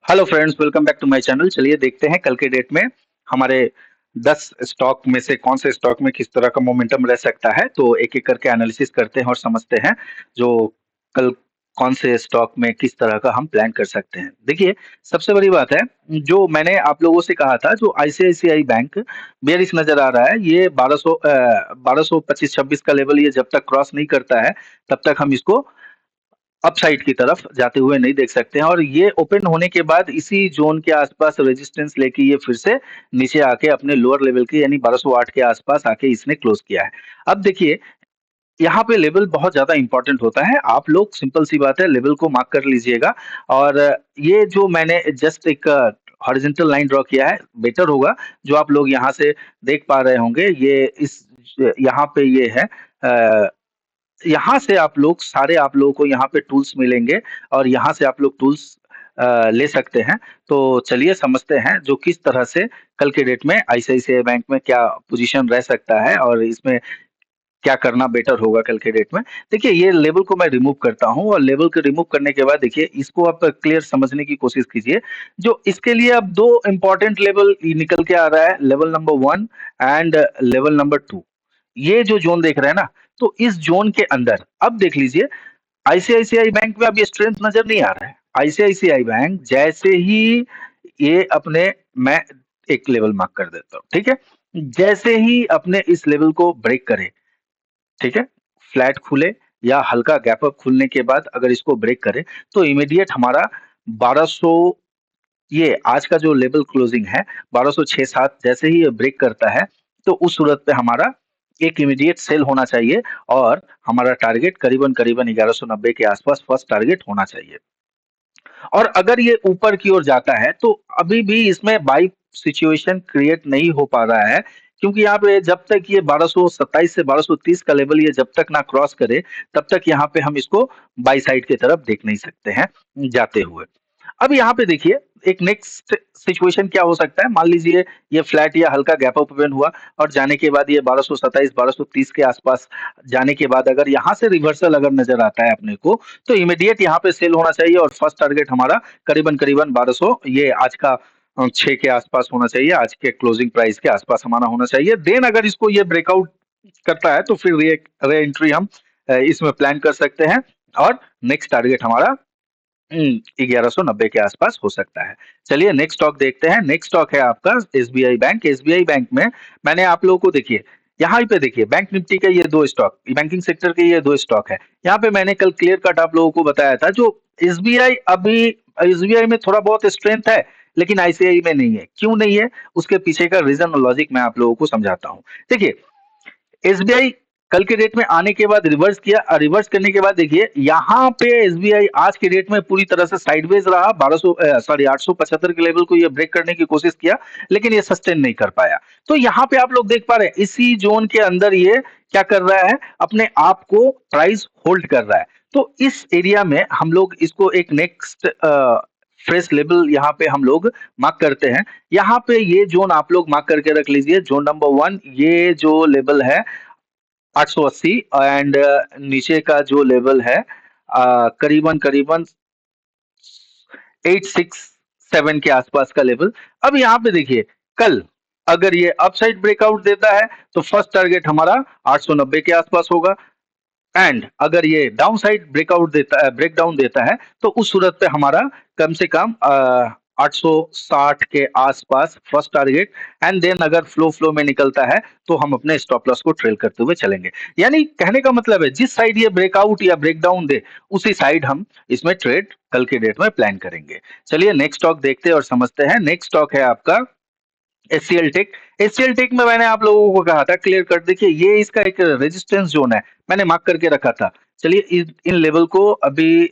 Hello friends, welcome back to my channel. चलिए देखते हैं कल के डेट में हमारे 10 स्टॉक में से कौन से स्टॉक में किस तरह का मोमेंटम रह सकता है। तो एक एक करके एनालिसिस करते हैं और समझते हैं जो कल कौन से स्टॉक में किस तरह का हम प्लान कर सकते हैं। देखिए, सबसे बड़ी बात है, जो मैंने आप लोगों से कहा था, जो आईसीआईसीआई बैंक बेयरिश नजर आ रहा है, ये 1225-26 का लेवल ये जब तक क्रॉस नहीं करता है तब तक हम इसको अपसाइड की तरफ जाते हुए नहीं देख सकते हैं। और ये ओपन होने के बाद इसी जोन के आसपास रेजिस्टेंस लेके ये फिर से नीचे आके अपने लोअर लेवल के यानी 1208 के आसपास आके इसने क्लोज किया है। अब देखिए, यहाँ पे लेवल बहुत ज्यादा इंपॉर्टेंट होता है। आप लोग, सिंपल सी बात है, लेवल को मार्क कर लीजिएगा। और ये जो मैंने जस्ट एक हॉरिजॉन्टल लाइन ड्रॉ किया है, बेटर होगा जो आप लोग यहाँ से देख पा रहे होंगे। ये इस यहाँ पे ये है, यहाँ से आप लोग सारे, आप लोगों को यहाँ पे टूल्स मिलेंगे और यहाँ से आप लोग टूल्स ले सकते हैं। तो चलिए समझते हैं जो किस तरह से कल के डेट में आईसीआईसीआई बैंक में क्या पोजीशन रह सकता है और इसमें क्या करना बेटर होगा कल के डेट में। देखिए, ये लेवल को मैं रिमूव करता हूँ और लेवल को रिमूव करने के बाद देखिए, इसको आप क्लियर समझने की कोशिश कीजिए। जो इसके लिए अब दो इंपॉर्टेंट लेवल निकल के आ रहा है, level number 1 and level number 2। ये जो जोन देख रहे हैं ना, तो इस जोन के अंदर अब देख लीजिए, आईसीआईसीआई बैंक में अब ये स्ट्रेंथ नजर नहीं आ रहा है। आईसीआईसीआई बैंक जैसे ही ये अपने, मैं एक लेवल मार्क कर देता हूँ, ठीक है। जैसे ही अपने इस लेवल को ब्रेक करे, ठीक है, फ्लैट खुले या हल्का गैप अप खुलने के बाद अगर इसको ब्रेक करे, तो इमीडिएट हमारा 1200, ये आज का जो लेवल क्लोजिंग है 1206-7, जैसे ही ये ब्रेक करता है तो उस सूरत पे हमारा एक इमीडिएट सेल होना चाहिए और हमारा टारगेट करीबन करीबन 1190 के आसपास फर्स्ट टारगेट होना चाहिए। और अगर ये ऊपर की ओर जाता है तो अभी भी इसमें बाई सिचुएशन क्रिएट नहीं हो पा रहा है, क्योंकि यहाँ पे जब तक ये 1227 से 1230 का लेवल ये जब तक ना क्रॉस करे, तब तक यहाँ पे हम इसको बाई साइड की तरफ देख नहीं सकते हैं जाते हुए। अब यहाँ पे देखिए, एक नेक्स्ट सिचुएशन क्या हो सकता है। मान लीजिए ये फ्लैट या हल्का गैप अप ओपन हुआ और जाने के बाद ये 1227 1230 के आसपास जाने के बाद अगर यहाँ से रिवर्सल अगर नजर आता है अपने को, तो इमीडिएट यहाँ पे सेल होना चाहिए और फर्स्ट टारगेट हमारा करीबन करीबन 1200, ये आज का 6 के आसपास होना चाहिए, आज के क्लोजिंग प्राइस के आसपास हमारा होना चाहिए। देन अगर इसको ये ब्रेकआउट करता है तो फिर रे एंट्री हम इसमें प्लान कर सकते हैं और नेक्स्ट टारगेट हमारा 1190 के आसपास हो सकता है। चलिए नेक्स्ट स्टॉक देखते हैं। नेक्स्ट स्टॉक है आपका एसबीआई बैंक। एसबीआई बैंक में मैंने आप लोगों को, देखिए यहाँ पे देखिए, बैंक निफ्टी के ये दो स्टॉक, बैंकिंग सेक्टर के ये दो स्टॉक है। यहाँ पे मैंने कल क्लियर कट आप लोगों को बताया था, जो एसबीआई अभी, एसबीआई में थोड़ा बहुत स्ट्रेंथ है लेकिन आईसीआई में नहीं है। क्यों नहीं है, उसके पीछे का रीजन और लॉजिक मैं आप लोगों को समझाता हूँ। देखिए, एसबीआई कल के डेट में आने के बाद रिवर्स किया और रिवर्स करने के बाद देखिए, यहाँ पे एसबीआई आज के डेट में पूरी तरह से साइडवेज रहा। 875 के लेवल को ये ब्रेक करने की कोशिश किया लेकिन ये सस्टेन नहीं कर पाया। तो यहाँ पे आप लोग देख पा रहे हैं, इसी जोन के अंदर ये क्या कर रहा है, अपने आप को प्राइस होल्ड कर रहा है। तो इस एरिया में हम लोग इसको एक नेक्स्ट फ्रेश लेवल यहाँ पे हम लोग मार्क करते हैं। यहाँ पे ये जोन आप लोग मार्क करके रख लीजिए, जोन नंबर 1, ये जो लेवल है 880 एंड नीचे का जो लेवल है करीबन करीबन 867 के आसपास का लेवल। अब यहाँ पे देखिए, कल अगर ये अपसाइड ब्रेकआउट देता है तो फर्स्ट टारगेट हमारा 890 के आसपास होगा। एंड अगर ये डाउन साइड ब्रेकआउट देता है, ब्रेक डाउन देता है, तो उस सूरत पे हमारा कम से कम 860 के आसपास फर्स्ट टारगेट। एंड देन अगर फ्लो फ्लो में निकलता है तो हम अपने स्टॉप लॉस को ट्रेल करते हुए चलेंगे। यानी कहने का मतलब है, जिस साइड ये ब्रेकआउट या ब्रेक डाउन दे, उसी साइड हम इसमें ट्रेड कल के डेट में प्लान करेंगे। चलिए नेक्स्ट स्टॉक देखते हैं और समझते हैं। नेक्स्ट स्टॉक है आपका एचसीएल टेक। एचसीएल टेक में मैंने आप लोगों को कहा था क्लियर कट, देखिए ये इसका एक रेजिस्टेंस जोन है, मैंने मार्क करके रखा था। चलिए इन लेवल को अभी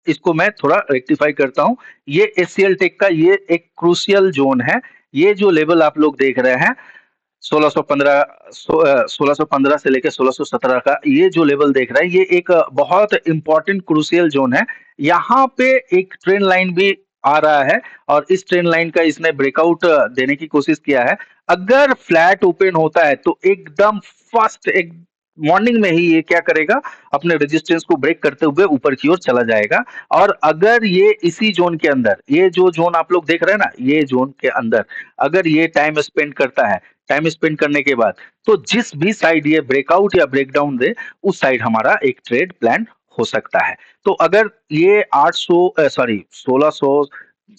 इसको मैं थोड़ा रेक्टिफाई करता हूं। ये एचसीएल टेक का ये एक क्रूशियल जोन है। ये जो लेवल आप लोग देख रहे हैं 1615, 1615 से लेकर 1617 का ये जो लेवल देख रहा है, ये एक बहुत इंपॉर्टेंट क्रूशियल जोन है। यहाँ पे एक ट्रेंड लाइन भी आ रहा है और इस ट्रेंड लाइन का इसने ब्रेकआउट देने की कोशिश किया है। अगर फ्लैट ओपन होता है तो एकदम फास्ट, एक मॉर्निंग में ही ये क्या करेगा, अपने रेजिस्टेंस को ब्रेक करते हुए ऊपर की ओर चला जाएगा। और अगर ये इसी जोन के अंदर, ये जो जोन आप लोग देख रहे हैं ना, ये जोन के अंदर अगर ये टाइम स्पेंड करता है, टाइम स्पेंड करने के बाद तो जिस भी साइड ये ब्रेकआउट या ब्रेकडाउन दे, उस साइड हमारा एक ट्रेड प्लान हो सकता है। तो अगर ये 800 सॉरी 1600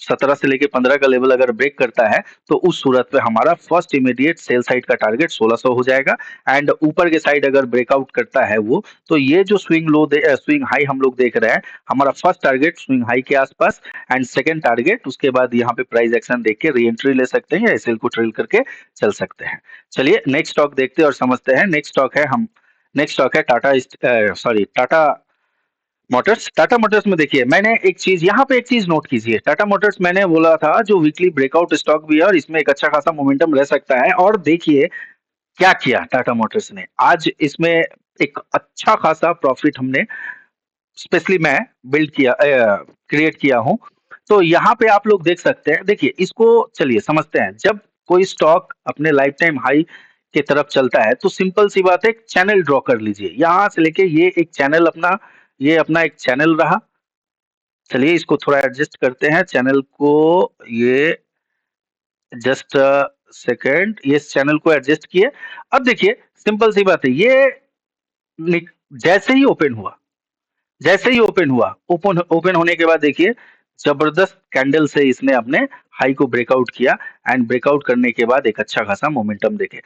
17 से लेके 15 का लेवल अगर ब्रेक करता है, तो उस सूरत पे हमारा फर्स्ट इमीडिएट सेल साइड का टारगेट 1600 हो जाएगा। एंड ऊपर के साइड अगर ब्रेकआउट करता है वो, तो ये जो स्विंग हाई हम लोग देख रहे हैं, हमारा फर्स्ट टारगेट स्विंग हाई के आसपास, एंड सेकंड टारगेट उसके बाद यहाँ पे प्राइस एक्शन देख के री एंट्री ले सकते हैं या एसएल को ट्रेल करके चल सकते हैं। चलिए नेक्स्ट स्टॉक देखते हैं और समझते हैं। नेक्स्ट स्टॉक है टाटा मोटर्स। टाटा मोटर्स में देखिए, मैंने एक चीज यहाँ पे एक चीज नोट कीजिए। टाटा मोटर्स मैंने बोला था जो वीकली ब्रेकआउट स्टॉक भी है और इसमें एक अच्छा खासा मोमेंटम रह सकता है। और देखिए क्या किया टाटा मोटर्स ने, आज इसमें एक अच्छा खासा प्रॉफिट हमने, स्पेशली मैं बिल्ड किया, क्रिएट किया हूं। तो यहाँ पे आप लोग देख सकते हैं, देखिए इसको चलिए समझते हैं। जब कोई स्टॉक अपने लाइफ टाइम हाई की तरफ चलता है तो सिंपल सी बात है, एक चैनल ड्रॉ कर लीजिए। यहां से लेके ये एक चैनल अपना, ये अपना एक चैनल रहा। चलिए इसको थोड़ा एडजस्ट करते हैं चैनल को, ये जस्ट सेकेंड, ये इस चैनल को एडजस्ट किए। अब देखिए सिंपल सी बात है, ये जैसे ही ओपन हुआ, ओपन ओपन होने के बाद देखिए जबरदस्त कैंडल से इसने अपने हाई को ब्रेकआउट किया। एंड ब्रेकआउट करने के बाद एक अच्छा खासा मोमेंटम देखे,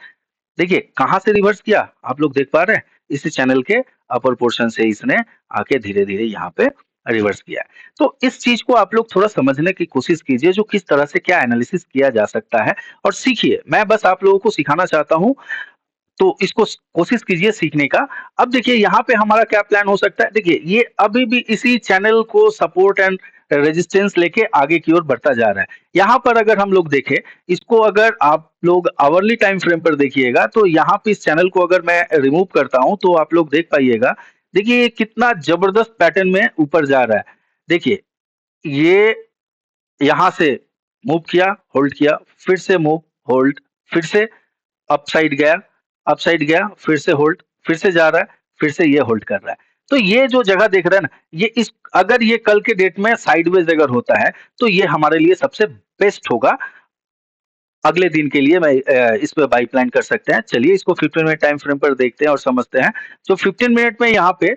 देखिए कहां से रिवर्स किया, आप लोग देख पा रहे हैं, इसी चैनल के अपर पोर्शन से इसने आके धीरे धीरे यहाँ पे रिवर्स किया है। तो इस चीज को आप लोग थोड़ा समझने की कोशिश कीजिए, जो किस तरह से क्या एनालिसिस किया जा सकता है, और सीखिए। मैं बस आप लोगों को सिखाना चाहता हूँ, तो इसको कोशिश कीजिए सीखने का। अब देखिए यहाँ पे हमारा क्या प्लान हो सकता है, देखिए ये अभी भी इसी चैनल को सपोर्ट एंड रेजिस्टेंस लेके आगे की ओर बढ़ता जा रहा है। यहाँ पर अगर हम लोग देखें इसको, अगर आप लोग आवरली टाइम फ्रेम पर देखिएगा, तो यहाँ पे इस चैनल को अगर मैं रिमूव करता हूं तो आप लोग देख पाइएगा, देखिए ये कितना जबरदस्त पैटर्न में ऊपर जा रहा है। देखिए ये यहाँ से मूव किया, होल्ड किया, फिर से मूव, होल्ड, फिर से अपसाइड गया, फिर से होल्ड, फिर से जा रहा है, फिर से ये होल्ड कर रहा है। तो ये जो जगह देख रहे हैं ना, ये इस, अगर ये कल के डेट में साइडवेज अगर होता है तो ये हमारे लिए सबसे बेस्ट होगा। अगले दिन के लिए मैं इस पे बाई प्लान कर सकते हैं। चलिए इसको 15 मिनट टाइम फ्रेम पर देखते हैं और समझते हैं। तो 15 मिनट में यहाँ पे,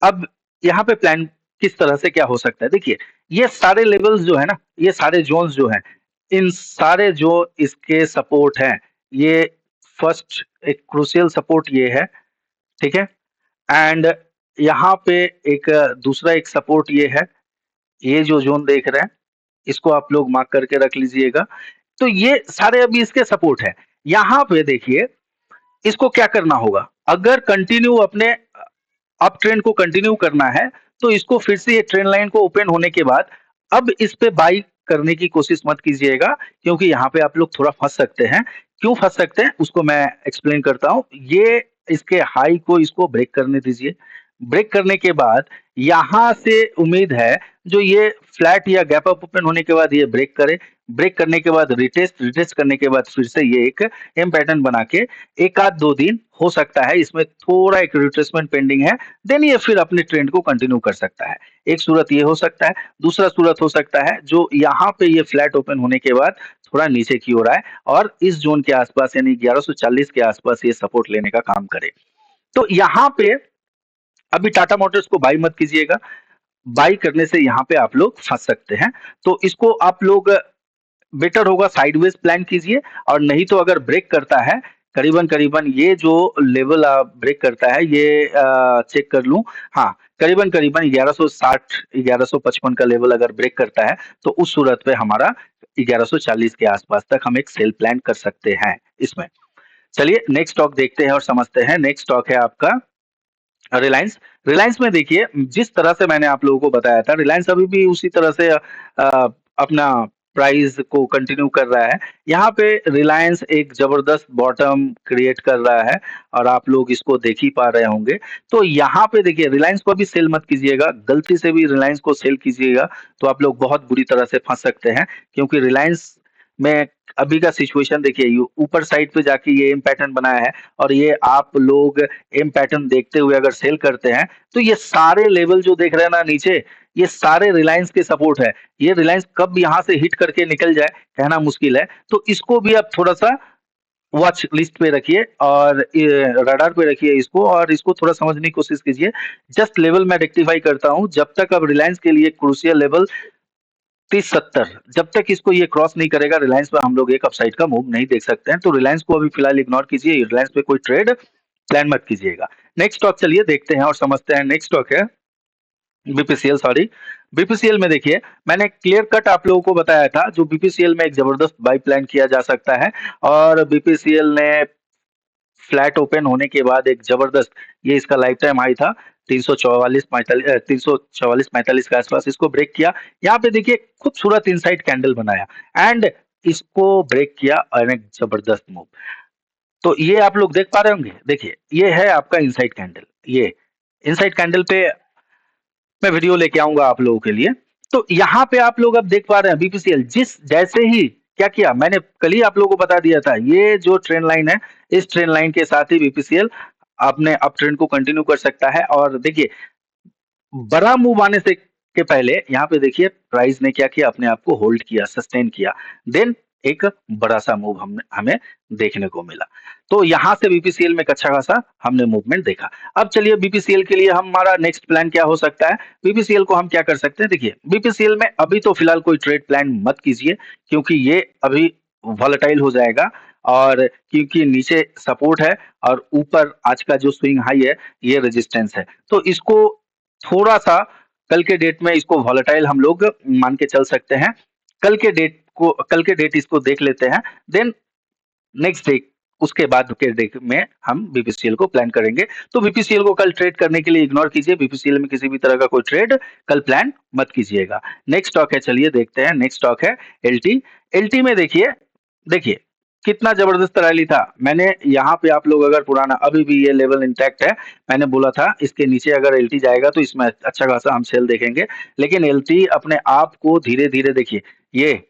अब यहाँ पे प्लान किस तरह से क्या हो सकता है, देखिए ये सारे लेवल्स जो है ना, ये सारे जोन्स जो हैं, इन सारे जो इसके सपोर्ट हैं, ये फर्स्ट एक क्रूशियल सपोर्ट ये है, ठीक है। एंड यहाँ पे एक दूसरा एक सपोर्ट ये है, ये जो जोन देख रहे हैं, इसको आप लोग मार्क करके रख लीजिएगा। तो ये सारे अभी इसके सपोर्ट है। यहाँ पे देखिए इसको क्या करना होगा, अगर कंटिन्यू अपने अप ट्रेंड को कंटिन्यू करना है, तो इसको फिर से ये ट्रेंड लाइन को ओपन होने के बाद अब इस पे बाई करने की कोशिश मत कीजिएगा, क्योंकि यहाँ पे आप लोग थोड़ा फंस सकते हैं। क्यों फंस सकते हैं उसको मैं एक्सप्लेन करता हूँ। ये इसके हाई को इसको ब्रेक करने दीजिए। ब्रेक करने के बाद यहाँ से उम्मीद है जो ये फ्लैट या गैप अप ओपन होने के बाद ये ब्रेक करे, ब्रेक करने के बाद रिटेस्ट करने के बाद फिर से ये एक एम पैटर्न बना के एक आध दो दिन हो सकता है इसमें थोड़ा एक रिट्रेसमेंट पेंडिंग है, देन ये फिर अपने ट्रेंड को कंटिन्यू कर सकता है। एक सूरत ये हो सकता है। दूसरा सूरत हो सकता है जो यहाँ पे ये फ्लैट ओपन होने के बाद थोड़ा नीचे की ओर आए और इस जोन के आसपास यानी 1140 के आसपास ये सपोर्ट लेने का काम करे। तो यहाँ पे अभी टाटा मोटर्स को बाई मत कीजिएगा, बाई करने से यहाँ पे आप लोग फंस सकते हैं। तो इसको आप लोग बेटर होगा साइडवेज प्लान कीजिए, और नहीं तो अगर ब्रेक करता है करीबन करीबन ये जो लेवल ब्रेक करता है ये चेक कर लूं, हाँ करीबन करीबन 1160 1155 का लेवल अगर ब्रेक करता है, तो उस सूरत पे हमारा 1140 के आसपास तक हम एक सेल प्लान कर सकते हैं इसमें। चलिए नेक्स्ट स्टॉक देखते हैं और समझते हैं। नेक्स्ट स्टॉक है आपका रिलायंस। रिलायंस में देखिए जिस तरह से मैंने आप लोगों को बताया था, रिलायंस अभी भी उसी तरह से अपना प्राइस को कंटिन्यू कर रहा है। यहाँ पे रिलायंस एक जबरदस्त बॉटम क्रिएट कर रहा है और आप लोग इसको देख ही पा रहे होंगे। तो यहाँ पे देखिए रिलायंस को भी सेल मत कीजिएगा, गलती से भी रिलायंस को सेल कीजिएगा तो आप लोग बहुत बुरी तरह से फंस सकते हैं, क्योंकि रिलायंस में अभी का सिचुएशन देखिए, ऊपर साइड पे जाके ये एम पैटर्न बनाया है और ये आप लोग एम पैटर्न देखते हुए अगर सेल करते हैं तो ये सारे लेवल जो देख रहे हैं ना नीचे, ये सारे रिलायंस के सपोर्ट है। ये रिलायंस कब यहाँ से हिट करके निकल जाए कहना मुश्किल है। तो इसको भी आप थोड़ा सा वॉच लिस्ट पे रखिए और रडार पे रखिए इसको, और इसको थोड़ा समझने की कोशिश कीजिए। जस्ट लेवल मैं रेक्टिफाई करता हूँ, जब तक अब रिलायंस के लिए क्रूशियल लेवल 30-70, जब तक इसको ये क्रॉस नहीं करेगा रिलायंस पर हम लोग एक अपसाइड का मूव नहीं देख सकते हैं। तो रिलायंस को अभी फिलहाल इग्नोर कीजिए, रिलायंस पे कोई ट्रेड प्लान मत कीजिएगा। नेक्स्ट स्टॉक चलिए देखते हैं और समझते हैं। नेक्स्ट स्टॉक है बीपीसीएल, सॉरी। बीपीसीएल में देखिए, मैंने क्लियर कट आप लोगों को बताया था, जो बीपीसीएल में एक जबरदस्त बाई प्लान किया जा सकता है। और बीपीसीएल ने फ्लैट ओपन होने के बाद एक जबरदस्त, ये इसका लाइफ टाइम हाई था 344-45 के आसपास, इसको ब्रेक किया। यहाँ पे देखिए खूबसूरत इनसाइड कैंडल बनाया एंड इसको ब्रेक किया और एक जबरदस्त मूव। तो ये आप लोग देख पा रहे होंगे, देखिए ये है आपका इनसाइड कैंडल। ये इनसाइड कैंडल पे मैं वीडियो लेके आऊंगा आप लोगों के लिए। तो यहाँ पे आप लोग अब देख पा रहे हैं बीपीसीएल जिस जैसे ही क्या किया, मैंने कल ही आप लोगों को बता दिया था, ये जो ट्रेंड लाइन है, इस ट्रेंड लाइन के साथ ही बीपीसीएल अपने अप ट्रेंड को कंटिन्यू कर सकता है। और देखिए बड़ा मूव आने से के पहले यहाँ पे देखिए प्राइस ने क्या किया, अपने आप को होल्ड किया, सस्टेन किया, देन एक बड़ा सा मूव हमने हमें देखने को मिला। तो यहाँ से बीपीसीएल में एक अच्छा खासा हमने मूवमेंट देखा। अब चलिए बीपीसीएल के लिए हमारा नेक्स्ट प्लान क्या हो सकता है। बीपीसीएल को हम क्या कर सकते हैं, देखिए बीपीसीएल में अभी तो फिलहाल कोई ट्रेड प्लान मत कीजिए, क्योंकि ये अभी वॉलेटाइल हो जाएगा। और क्योंकि नीचे सपोर्ट है और ऊपर आज का जो स्विंग हाई है ये रेजिस्टेंस है, तो इसको थोड़ा सा कल के डेट में इसको वॉलेटाइल हम लोग मान के चल सकते हैं। कल के डेट इसको देख लेते हैं, देन नेक्स्ट डे, उसके बाद के डे में हम बीपीसीएल को प्लान करेंगे। तो बीपीसीएल को कल ट्रेड करने के लिए इग्नोर कीजिए, बीपीसीएल में किसी भी तरह का कोई ट्रेड कल प्लान मत कीजिएगा। नेक्स्ट स्टॉक है, चलिए देखते हैं। नेक्स्ट स्टॉक है एलटी। एलटी में देखिए, देखिए कितना जबरदस्त रैली था। मैंने यहाँ पे आप लोग अगर पुराना, अभी भी ये लेवल इंटैक्ट है, मैंने बोला था इसके नीचे अगर एलटी जाएगा तो इसमें अच्छा खासा हम सेल देखेंगे। लेकिन एलटी अपने आप को धीरे धीरे देखिए, ये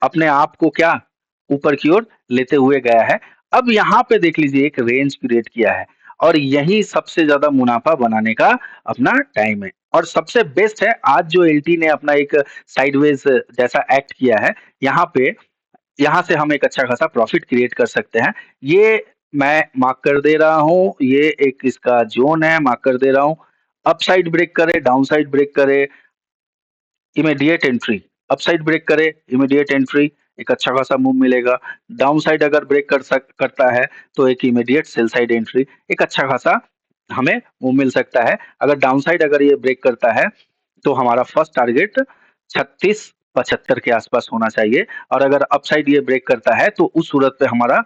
अपने आप को क्या ऊपर की ओर लेते हुए गया है। अब यहाँ पे देख लीजिए एक रेंज क्रिएट किया है और यही सबसे ज्यादा मुनाफा बनाने का अपना टाइम है। और सबसे बेस्ट है आज जो एलटी ने अपना एक साइडवेज जैसा एक्ट किया है, यहाँ पे, यहाँ से हम एक अच्छा खासा प्रॉफिट क्रिएट कर सकते हैं। ये मैं मार्क कर दे रहा हूँ, ये एक इसका जोन है, मार्क कर दे रहा हूँ। अपसाइड ब्रेक करे, डाउनसाइड ब्रेक करे, इमीडिएट एंट्री। अपसाइड ब्रेक करे, इमीडिएट एंट्री, एक अच्छा खासा मूव मिलेगा। डाउन साइड अगर ब्रेक करता है तो एक इमीडिएट सेल साइड एंट्री, एक अच्छा खासा हमें मूव मिल सकता है। अगर डाउन साइड अगर ये ब्रेक करता है तो हमारा फर्स्ट टारगेट 36-75 के आसपास होना चाहिए। और अगर अपसाइड ये ब्रेक करता है तो उस सूरत पे हमारा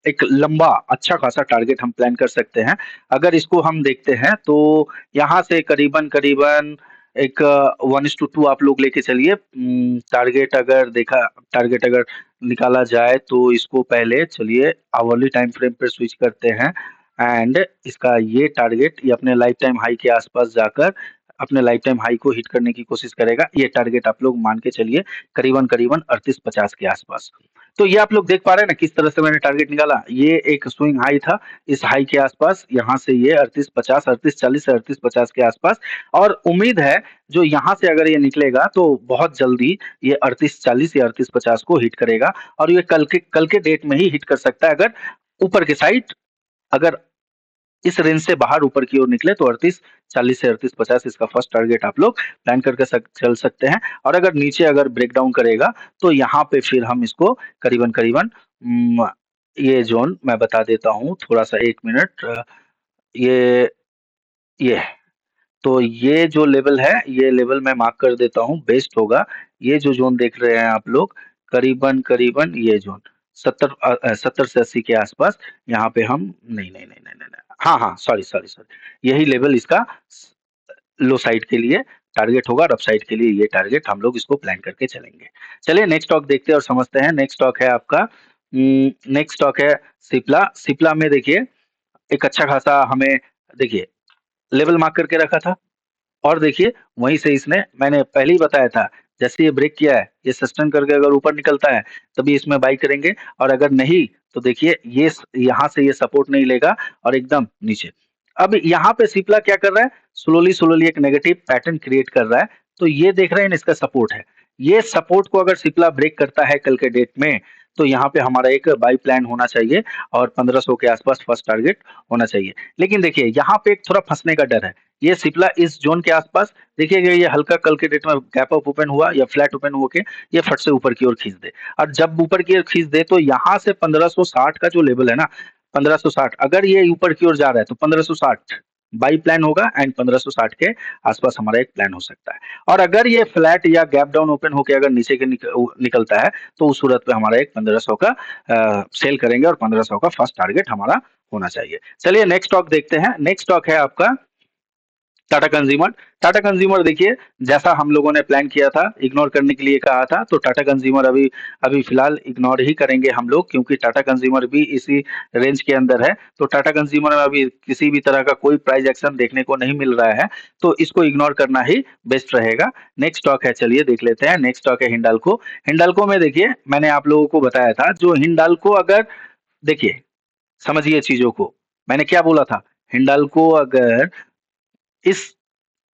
एक लंबा अच्छा खासा टारगेट हम प्लान कर सकते हैं। अगर इसको हम देखते हैं तो यहाँ से करीबन करीबन एक 1:2 आप लोग लेके चलिए। टारगेट अगर निकाला जाए तो इसको पहले चलिए आवरली टाइम फ्रेम पर स्विच करते हैं एंड इसका ये टारगेट ये अपने लाइफ टाइम हाई के आसपास जाकर अपने लाइफ टाइम हाई को हिट करने की कोशिश करेगा। ये टारगेट आप लोग मान के चलिए करीबन करीबन 38-50 के आसपास। तो ये आप लोग देख पा रहे हैं ना किस तरह से मैंने टारगेट निकाला। ये एक स्विंग हाई था, इस हाई के आसपास यहाँ से ये 38-50, 38-40 से 38-50 के आसपास। और उम्मीद है जो यहाँ से अगर ये निकलेगा तो बहुत जल्दी ये 38-40 या 38-50 को हिट करेगा और ये कल के डेट में ही हिट कर सकता है। अगर ऊपर के साइड अगर इस रेंज से बाहर ऊपर की ओर निकले तो 38-40 से 38-50 इसका फर्स्ट टारगेट आप लोग प्लान करके चल सकते हैं। और अगर नीचे अगर ब्रेक डाउन करेगा तो यहाँ पे फिर हम इसको करीबन करीबन ये जोन मैं बता देता हूँ थोड़ा सा, 1 मिनट। ये ये तो ये जो लेवल है ये लेवल मैं मार्क कर देता हूँ, बेस्ट होगा। ये जो जोन देख रहे हैं आप लोग करीबन करीबन ये जोन 70 से 80 के आसपास, यहाँ पे हम नहीं, हाँ हाँ, सॉरी सॉरी सॉरी, यही लेवल इसका लो साइड के लिए टारगेट होगा और अप साइड के लिए ये टारगेट हम लोग इसको प्लान करके चलेंगे। चलिए नेक्स्ट स्टॉक देखते हैं और समझते हैं। नेक्स्ट स्टॉक है आपका, नेक्स्ट स्टॉक है सिप्ला। सिप्ला में देखिए एक अच्छा खासा हमें, देखिए लेवल मार्क करके रखा था और देखिए वहीं से इसने, मैंने पहले ही बताया था जैसे ये ब्रेक किया है, ये सस्टेन करके अगर ऊपर निकलता है तभी इसमें बाई करेंगे, और अगर नहीं तो देखिए ये यहाँ से ये सपोर्ट नहीं लेगा और एकदम नीचे। अब यहाँ पे सिप्ला क्या कर रहा है, स्लोली स्लोली एक नेगेटिव पैटर्न क्रिएट कर रहा है। तो ये देख रहे हैं इसका सपोर्ट है, ये सपोर्ट को अगर सिप्ला ब्रेक करता है कल के डेट में, तो यहाँ पे हमारा एक बाई प्लान होना चाहिए और 1500 के आसपास फर्स्ट टारगेट होना चाहिए। लेकिन देखिए यहाँ पे एक थोड़ा फंसने का डर है, ये सिप्ला इस जोन के आसपास देखिएगा, ये हल्का कल के डेट में गैप अप ओपन हुआ या फ्लैट ओपन होके ये फट से ऊपर की ओर खींच दे, और जब ऊपर की ओर खींच दे तो यहाँ से 1560 का जो लेवल है ना, 1560 अगर ये ऊपर की ओर जा रहा है तो 1560 बाई प्लान होगा एंड 1560 के आसपास हमारा एक प्लान हो सकता है। और अगर ये फ्लैट या गैप डाउन ओपन होकर अगर नीचे के निकलता है तो उस सूरत पे हमारा एक 1500 का सेल करेंगे और 1500 का फर्स्ट टारगेट हमारा होना चाहिए। चलिए नेक्स्ट स्टॉक देखते हैं। नेक्स्ट स्टॉक है आपका टाटा कंज्यूमर। टाटा कंज्यूमर देखिए, जैसा हम लोगों ने प्लान किया था, इग्नोर करने के लिए कहा था, तो टाटा कंज्यूमर अभी अभी फिलहाल इग्नोर ही करेंगे हम लोग, क्योंकि टाटा कंज्यूमर भी इसी रेंज के अंदर है। तो टाटा कंज्यूमर में अभी किसी भी तरह का कोई प्राइस एक्शन देखने को नहीं मिल रहा है, तो इसको इग्नोर करना ही बेस्ट रहेगा। नेक्स्ट स्टॉक है, चलिए देख लेते हैं। नेक्स्ट स्टॉक है हिंडाल्को। हिंडाल्को में देखिए, मैंने आप लोगों को बताया था, जो हिंडाल्को अगर देखिए, समझिए चीजों को, मैंने क्या बोला था, हिंडाल्को अगर इस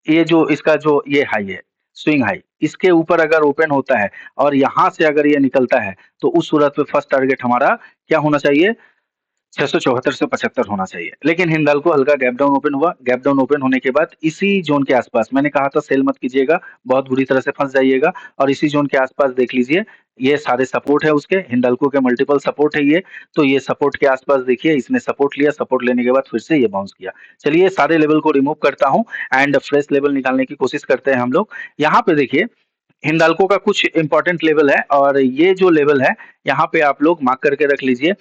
ये जो इसका जो ये हाई है, स्विंग हाई, इसके ऊपर अगर ओपन होता है और यहाँ से अगर ये निकलता है, तो उस सूरत में फर्स्ट टारगेट हमारा क्या होना चाहिए, 674 से 75 होना चाहिए। लेकिन हिंडाल्को हल्का गैप डाउन ओपन हुआ, गैप डाउन ओपन होने के बाद इसी जोन के आसपास, मैंने कहा था सेल मत कीजिएगा, बहुत बुरी तरह से फंस जाइएगा, और इसी जोन के आसपास देख लीजिए, ये सारे सपोर्ट है उसके, हिंडाल्को के मल्टीपल सपोर्ट है ये। तो ये सपोर्ट के आसपास देखिए, इसने सपोर्ट लिया, सपोर्ट लेने के बाद फिर से ये बाउंस किया। चलिए सारे लेवल को रिमूव करता हूँ एंड फ्रेश लेवल निकालने की कोशिश करते हैं हम लोग। यहाँ पे देखिए, हिंडाल्को का कुछ इंपॉर्टेंट लेवल है, और ये जो लेवल है यहाँ पे आप लोग मार्क करके रख लीजिए।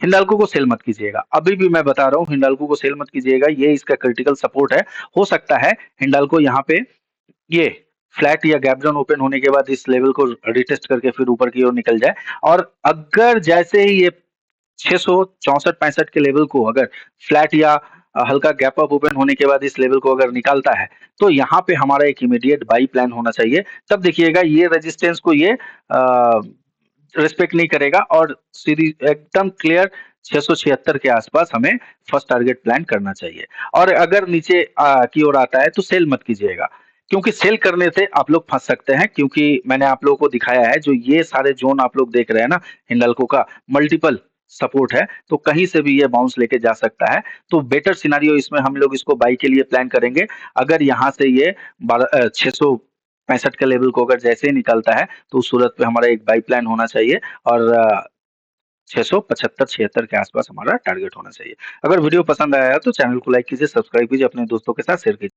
हिंडाल्को को सेल मत कीजिएगा, अभी भी मैं बता रहा हूँ, हिंडाल्को को सेल मत कीजिएगा, ये इसका क्रिटिकल सपोर्ट है। हो सकता है हिंडाल्को यहाँ पे ये फ्लैट या गैप डाउन ओपन होने के बाद इस लेवल को रिटेस्ट करके फिर ऊपर की ओर निकल जाए, और अगर जैसे ही ये 664-65 के लेवल को अगर फ्लैट या हल्का गैप अप ओपन होने के बाद इस लेवल को अगर निकालता है, तो यहाँ पे हमारा एक इमीडिएट बाई प्लान होना चाहिए। तब देखिएगा ये रेजिस्टेंस को ये रिस्पेक्ट नहीं करेगा, और सीधी एकदम क्लियर 676 के आसपास हमें फर्स्ट टारगेट प्लान करना चाहिए। और अगर नीचे की ओर आता है तो सेल मत कीजिएगा, क्योंकि सेल करने से आप लोग फंस सकते हैं, क्योंकि मैंने आप लोगों को दिखाया है, जो ये सारे जोन आप लोग देख रहे हैं ना, हिंडाल्को का मल्टीपल सपोर्ट है, तो कहीं से भी ये बाउंस लेके जा सकता है। तो बेटर सिनारियो इसमें हम लोग इसको बाई के लिए प्लान करेंगे। अगर यहाँ से ये 665 के लेवल को अगर जैसे ही निकलता है, तो उस सूरत पे हमारा एक बाई प्लान होना चाहिए, और 675-76 के आसपास हमारा टारगेट होना चाहिए। अगर वीडियो पसंद आया है तो चैनल को लाइक कीजिए, सब्सक्राइब कीजिए, अपने दोस्तों के साथ शेयर कीजिए।